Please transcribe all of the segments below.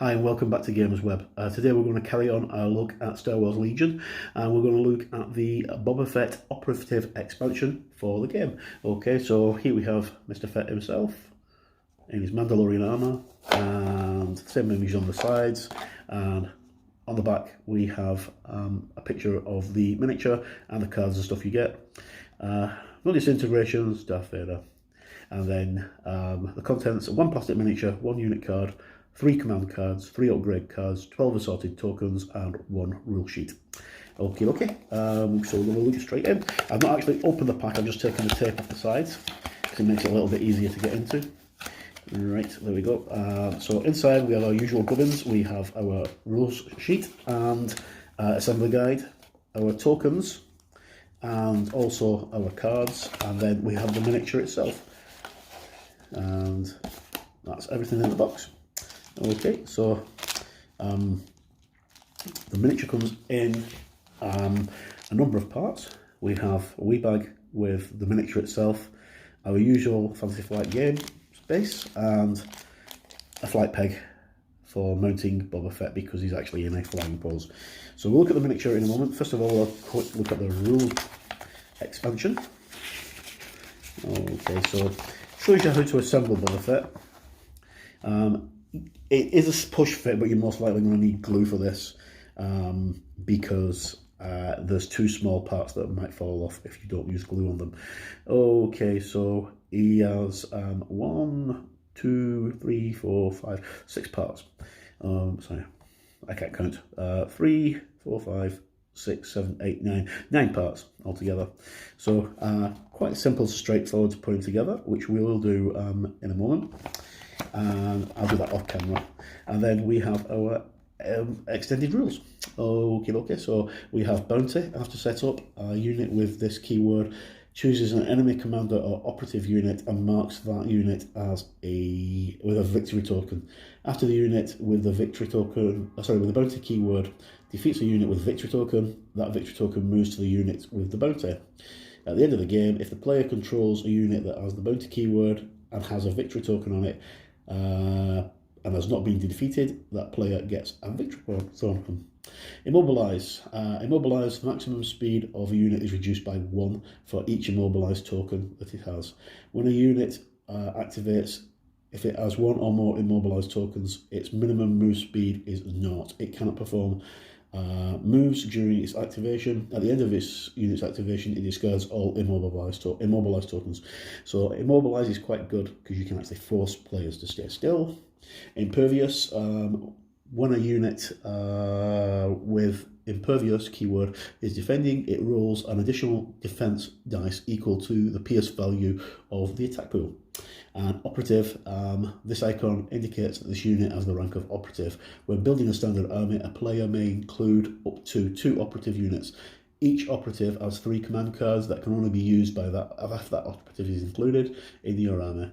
Hi and welcome back to Gamers Web. Today we're going to carry on our look at Star Wars Legion, and we're going to look at the Boba Fett Operative expansion for the game. Okay, so here we have Mr. Fett himself in his Mandalorian armour, and same image on the sides, and on the back we have a picture of the miniature and the cards and stuff you get. No disintegrations, Darth Vader. And then the contents: one plastic miniature, one unit card, 3 command cards, 3 upgrade cards, 12 assorted tokens, and 1 rule sheet. Okay, so we're going to look straight in. I've not actually opened the pack, I've just taken the tape off the sides because it makes it a little bit easier to get into. Right, there we go. So inside we have our usual gubbins. We have our rules sheet and assembly guide, our tokens, and also our cards, and then we have the miniature itself. And that's everything in the box. Okay, so the miniature comes in a number of parts. We have a wee bag with the miniature itself, our usual Fantasy Flight game space, and a flight peg for mounting Boba Fett because he's actually in a flying pose. So we'll look at the miniature in a moment. First of all, we'll have a quick look at the rules expansion. Okay, so shows you how to assemble Boba Fett. It is a push fit, but you're most likely going to need glue for this because there's 2 small parts that might fall off if you don't use glue on them. Okay, so he has 1, 2, 3, 4, 5, 6 parts. Sorry, I can't count. 3, 4, 5, 6, 7, 8, 9. 9 parts altogether. So quite simple, straightforward to put together, which we will do in a moment. And I'll do that off camera. And then we have our extended rules. Okay, so we have bounty. After set up, a unit with this keyword chooses an enemy commander or operative unit and marks that unit as with a victory token. After the unit with the victory token, with the bounty keyword defeats a unit with victory token, that victory token moves to the unit with the bounty. At the end of the game, if the player controls a unit that has the bounty keyword and has a victory token on it, and has not been defeated, that player gets a victory token. Immobilize. Immobilize, maximum speed of a unit is reduced by 1 for each immobilized token that it has. When a unit activates, if it has 1 or more immobilized tokens, its minimum move speed is 0. It cannot perform moves during its activation. At the end of its unit's activation, it discards all immobilized tokens. So immobilize is quite good because you can actually force players to stay still. Impervious. When a unit with impervious keyword is defending, it rolls an additional defense dice equal to the pierce value of the attack pool. And operative, this icon indicates that this unit has the rank of operative. When building a standard army, a player may include up to 2 operative units. Each operative has 3 command cards that can only be used by that if that operative is included in your army.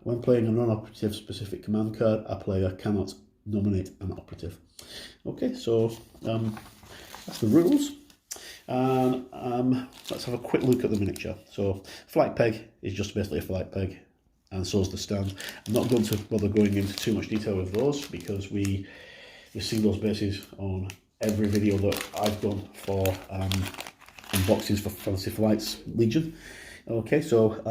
When playing a non-operative specific command card, a player cannot nominate an operative. Okay, so that's the rules. Let's have a quick look at the miniature. So flight peg is just basically a flight peg, and so is the stand. I'm not going to bother going into too much detail with those because we've seen those bases on every video that I've done for unboxings for Fantasy Flight's Legion. Okay, so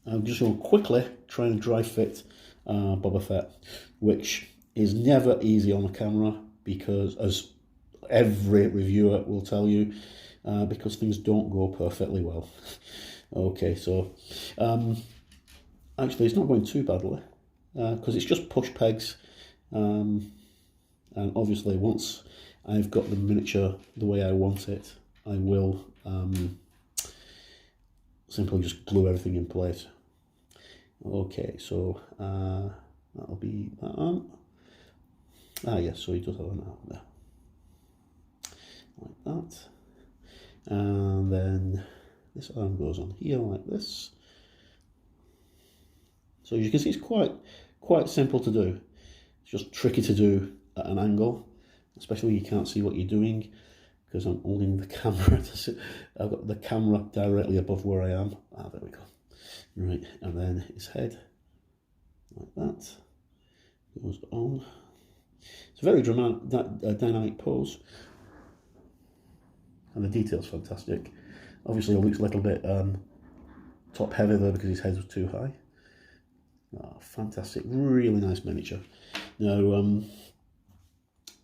I'm just going to quickly try and dry fit Boba Fett, which is never easy on the camera because, as every reviewer will tell you, because things don't go perfectly well. Okay, so actually it's not going too badly because it's just push pegs, and obviously once I've got the miniature the way I want it, I will simply just glue everything in place. Okay, so that'll be that on. Yes, so he does have an arm there. Like that. And then this arm goes on here like this. So as you can see, it's quite simple to do. It's just tricky to do at an angle, especially when you can't see what you're doing, because I'm holding the camera to see. I've got the camera directly above where I am. There we go. Right, and then his head like that Goes on. It's a very dramatic, dynamic pose, and the detail's fantastic. Obviously, it looks a little bit top heavy there because his head was too high. Oh, fantastic, really nice miniature. Now,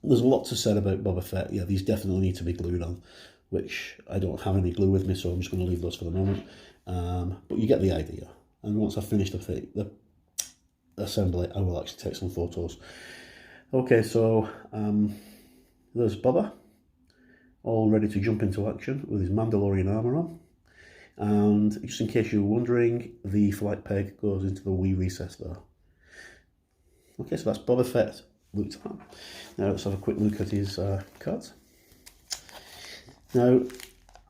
there's a lot to say about Boba Fett. Yeah, these definitely need to be glued on, which I don't have any glue with me, so I'm just going to leave those for the moment. But you get the idea. And once I've finished the assembly, I will actually take some photos. Okay, so there's Boba, all ready to jump into action with his Mandalorian armour on. And just in case you're wondering, the flight peg goes into the wee recess there. Okay, so that's Boba Fett looked at. Now let's have a quick look at his cards. Now,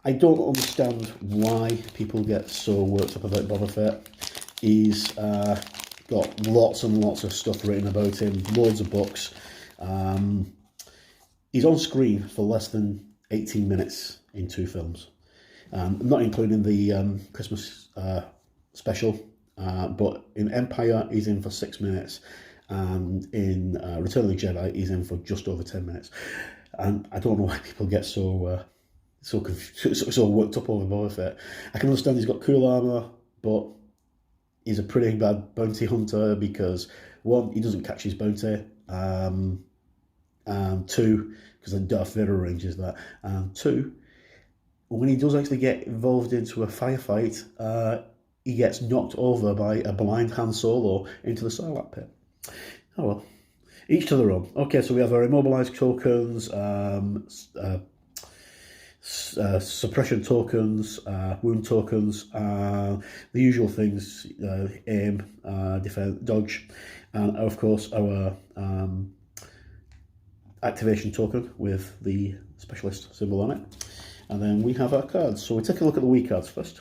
I don't understand why people get so worked up about Boba Fett. He's got lots and lots of stuff written about him, loads of books. He's on screen for less than 18 minutes in 2 films, not including the Christmas special, but in Empire he's in for 6 minutes, and in Return of the Jedi he's in for just over 10 minutes. And I don't know why people get so worked up over Boba Fett. I can understand he's got cool armour, but he's a pretty bad bounty hunter because, 1, he doesn't catch his bounty, and 2, because then Darth Vader arranges that, and 2, when he does actually get involved into a firefight, he gets knocked over by a blind Han Solo into the Sarlacc pit. Oh well, each to their own. Okay, so we have our immobilized tokens, suppression tokens, wound tokens, the usual things, aim, defense, dodge, and of course our activation token with the specialist symbol on it. And then we have our cards. So we take a look at the Wii cards first.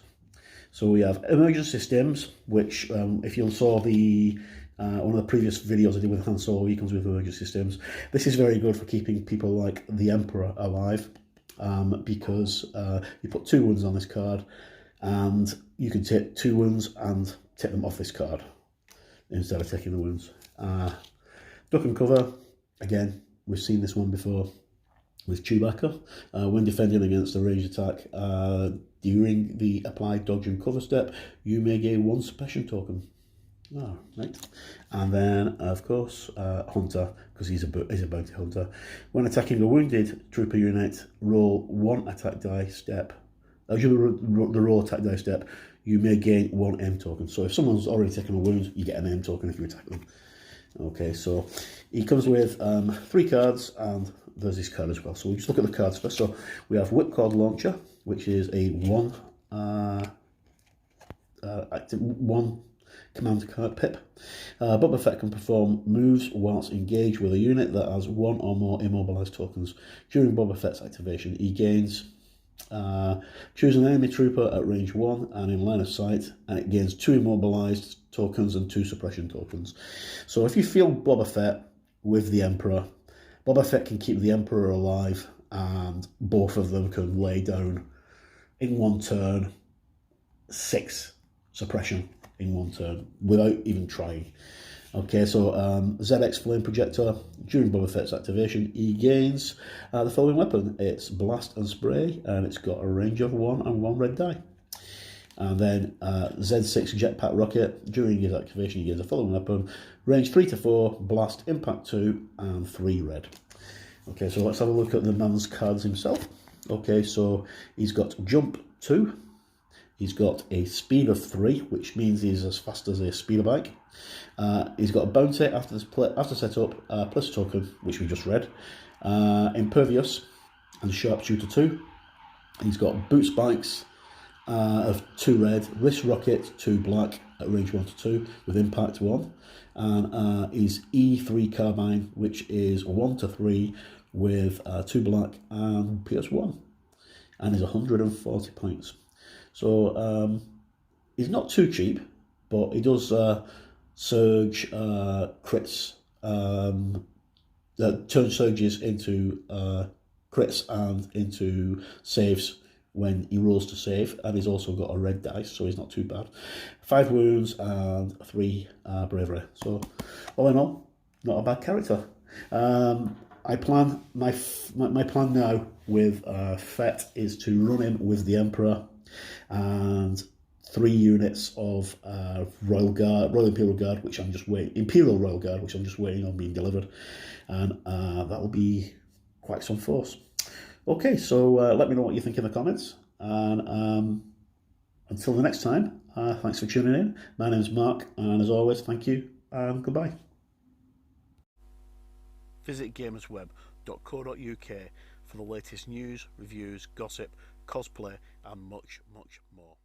So we have emergency stims, which if you saw the one of the previous videos I did with Han Solo, he comes with emergency stims. This is very good for keeping people like the Emperor alive, because you put 2 wounds on this card, and you can take 2 wounds and take them off this card instead of taking the wounds. Duck and cover, again, we've seen this one before with Chewbacca. When defending against a ranged attack, during the applied dodge and cover step, you may gain 1 suppression token. Oh, right. And then, of course, Hunter, because he's a bounty hunter. When attacking a wounded trooper unit, roll 1 attack die step. As you the roll attack die step, you may gain 1 aim token. So if someone's already taken a wound, you get an aim token if you attack them. Okay, so he comes with 3 cards, and there's this card as well. So we'll just look at the cards first. So we have Whipcord Launcher, which is a 1 command card pip. Boba Fett can perform moves whilst engaged with a unit that has 1 or more immobilized tokens. During Boba Fett's activation, he gains choose an enemy trooper at range 1 and in line of sight, and it gains 2 immobilized tokens and 2 suppression tokens. So if you field Boba Fett with the Emperor, Boba Fett can keep the Emperor alive, and both of them can lay down in 1 turn 6 suppression in 1 turn without even trying. Okay, so ZX Flame Projector, during Boba Fett's activation, he gains the following weapon. It's Blast and Spray, and it's got a range of 1 and 1 red die. And then Z6 Jetpack Rocket, during his activation, he gains the following weapon. Range 3 to 4, Blast, Impact 2, and 3 red. Okay, so let's have a look at the man's cards himself. Okay, so he's got Jump 2. He's got a speed of 3, which means he's as fast as a speeder bike. He's got a bounty after setup, plus token, which we just read. Impervious and Sharpshooter 2. He's got boot spikes of 2 red, wrist rocket 2 black at range 1 to 2 with impact 1. And his E3 carbine, which is 1 to 3 with 2 black and PS1. And is 140 points. So he's not too cheap, but he does surge crits, turn surges into crits and into saves when he rolls to save, and he's also got a red dice, so he's not too bad. 5 wounds and 3 bravery. So all in all, not a bad character. I plan my plan now with Fett is to run in with the Emperor and 3 units of Royal Imperial Guard, which I'm just waiting. Imperial Royal Guard, which I'm just waiting on being delivered, and that will be quite some force. Okay, so let me know what you think in the comments, and until the next time, thanks for tuning in. My name's Mark, and as always, thank you and goodbye. Visit gamersweb.co.uk for the latest news, reviews, gossip, cosplay, and much, much more.